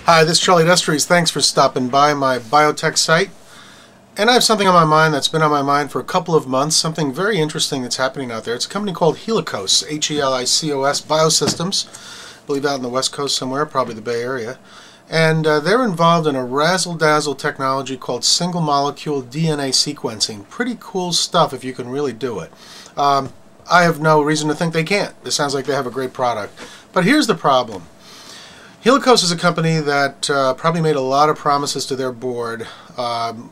Hi, this is Charlie Destries. Thanks for stopping by my biotech site. And I have something on my mind that's been on my mind for a couple of months, something very interesting that's happening out there. It's a company called Helicos, H-E-L-I-C-O-S Biosystems, I believe out in the West Coast somewhere, probably the Bay Area. And they're involved in a razzle-dazzle technology called single molecule DNA sequencing. Pretty cool stuff if you can really do it. I have no reason to think they can't. It sounds like they have a great product. But here's the problem. Helicos is a company that probably made a lot of promises to their board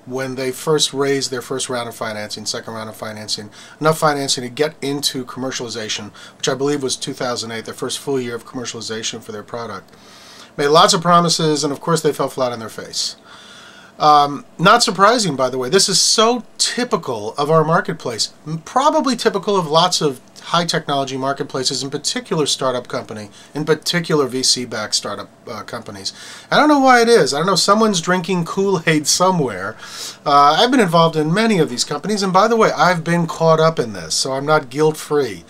when they first raised their first round of financing, second round of financing, enough financing to get into commercialization, which I believe was 2008, their first full year of commercialization for their product. Made lots of promises, and of course they fell flat on their face. Not surprising, by the way. This is so typical of our marketplace, probably typical of lots of high technology marketplaces, in particular startup company, in particular VC-backed startup companies. I don't know why it is. I don't know, someone's drinking Kool-Aid somewhere. I've been involved in many of these companies, and by the way, I've been caught up in this, so I'm not guilt-free.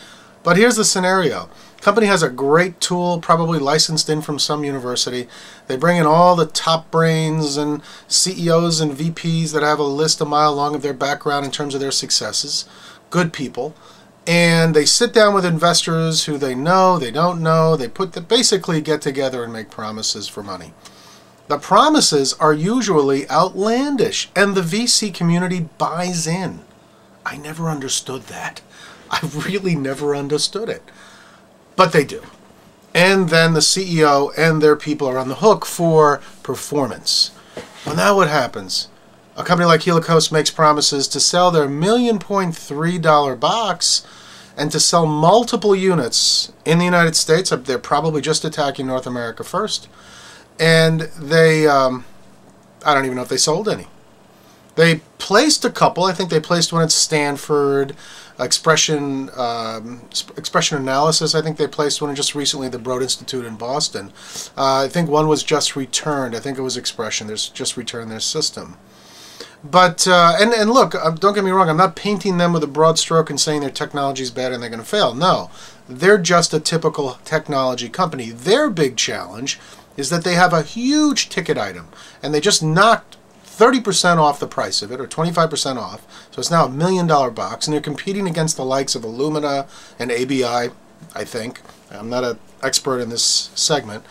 But here's the scenario. Company has a great tool, probably licensed in from some university. They bring in all the top brains and CEOs and VPs that have a list a mile long of their background in terms of their successes. Good people. And they sit down with investors who they know, they don't know. They basically get together and make promises for money. The promises are usually outlandish, and the VC community buys in. I never understood that. I really never understood it. But they do. And then the CEO and their people are on the hook for performance. Well, now what happens? A company like Helicos makes promises to sell their $1.3 million box and to sell multiple units in the United States. They're probably just attacking North America first. And they, I don't even know if they sold any. They placed a couple. I think they placed one at Stanford. Expression analysis, I think they placed one just recently at the Broad Institute in Boston. I think one was just returned. I think it was Expression. There's just returned their system. But, and look, don't get me wrong, I'm not painting them with a broad stroke and saying their technology is bad and they're going to fail. No, they're just a typical technology company. Their big challenge is that they have a huge ticket item, and they just knocked 30% off the price of it, or 25% off. So it's now a $1 million box, and they're competing against the likes of Illumina and ABI, I think. I'm not an expert in this segment.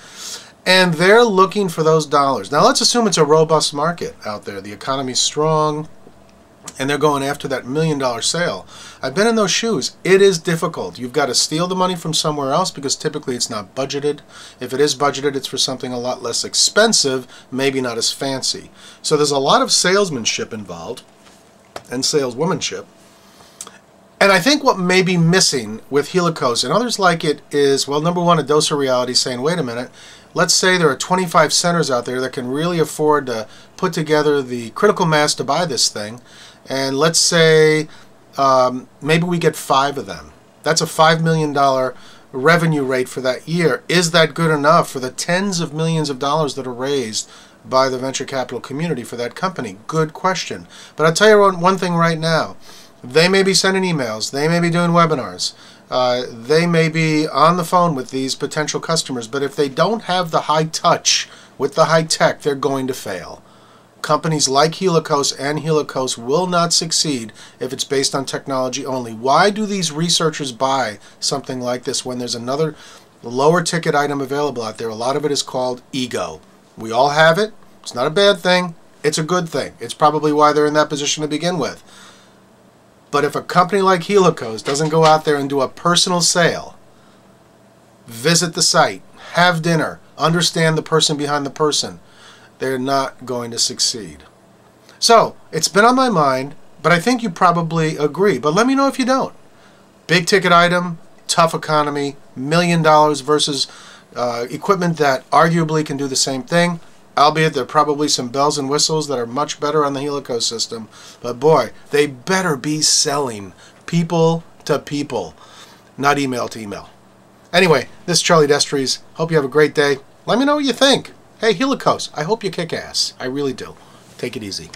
And they're looking for those dollars. Now let's assume it's a robust market out there. The economy's strong, and they're going after that $1 million sale. I've been in those shoes. It is difficult. You've got to steal the money from somewhere else because typically it's not budgeted. If it is budgeted, it's for something a lot less expensive, maybe not as fancy. So there's a lot of salesmanship involved and saleswomanship. And I think what may be missing with Helicos and others like it is, well, number one, a dose of reality saying, wait a minute, let's say there are 25 centers out there that can really afford to put together the critical mass to buy this thing. And let's say maybe we get 5 of them. That's a $5 million revenue rate for that year. Is that good enough for the tens of millions of dollars that are raised by the venture capital community for that company? Good question. But I'll tell you one thing right now. They may be sending emails. They may be doing webinars. They may be on the phone with these potential customers. But if they don't have the high touch with the high tech, they're going to fail. Companies like Helicos and Helicos will not succeed if it's based on technology only. Why do these researchers buy something like this when there's another lower ticket item available out there? A lot of it is called ego. We all have it. It's not a bad thing. It's a good thing. It's probably why they're in that position to begin with. But if a company like Helicos doesn't go out there and do a personal sale, visit the site, have dinner, understand the person behind the person, they're not going to succeed. So, it's been on my mind, but I think you probably agree. But let me know if you don't. Big ticket item, tough economy, $1 million versus equipment that arguably can do the same thing. Albeit there are probably some bells and whistles that are much better on the Helicos system. But boy, they better be selling people to people, not email to email. Anyway, this is Charlie Destries. Hope you have a great day. Let me know what you think. Hey, Helicos, I hope you kick ass. I really do. Take it easy.